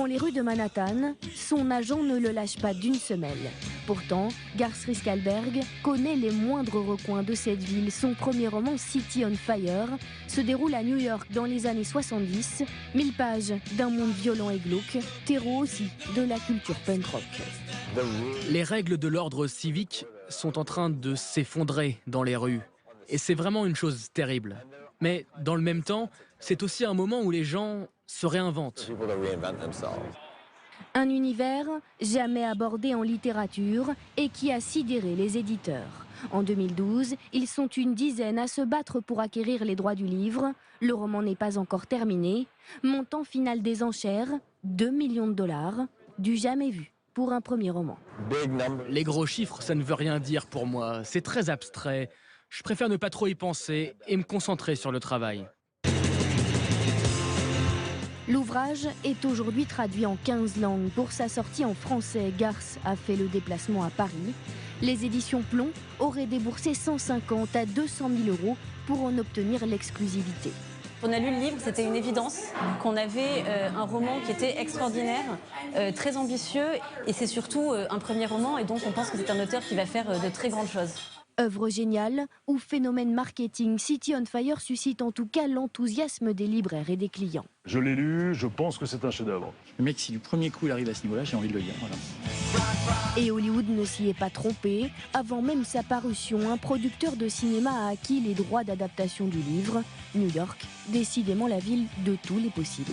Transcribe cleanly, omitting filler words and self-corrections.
Dans les rues de Manhattan, son agent ne le lâche pas d'une semelle. Pourtant, Gars Riskalberg connaît les moindres recoins de cette ville. Son premier roman, City on Fire, se déroule à New York dans les années 70. 1000 pages d'un monde violent et glauque, terreau aussi de la culture punk rock. Les règles de l'ordre civique sont en train de s'effondrer dans les rues. Et c'est vraiment une chose terrible. Mais dans le même temps, c'est aussi un moment où les gens se réinventent. Un univers jamais abordé en littérature et qui a sidéré les éditeurs. En 2012, ils sont une dizaine à se battre pour acquérir les droits du livre. Le roman n'est pas encore terminé. Montant final des enchères, 2 millions de dollars, du jamais vu pour un premier roman. Les gros chiffres, ça ne veut rien dire pour moi. C'est très abstrait. Je préfère ne pas trop y penser et me concentrer sur le travail. L'ouvrage est aujourd'hui traduit en 15 langues. Pour sa sortie en français, Gars a fait le déplacement à Paris. Les éditions Plomb auraient déboursé 150 à 200 000 euros pour en obtenir l'exclusivité. On a lu le livre, c'était une évidence qu'on avait un roman qui était extraordinaire, très ambitieux, et c'est surtout un premier roman, et donc on pense que c'est un auteur qui va faire de très grandes choses. Œuvre géniale ou phénomène marketing, City on Fire suscite en tout cas l'enthousiasme des libraires et des clients. Je l'ai lu, je pense que c'est un chef-d'œuvre. Le mec, si du premier coup il arrive à ce niveau-là, j'ai envie de le lire. Voilà. Et Hollywood ne s'y est pas trompé. Avant même sa parution, un producteur de cinéma a acquis les droits d'adaptation du livre. New York, décidément la ville de tous les possibles.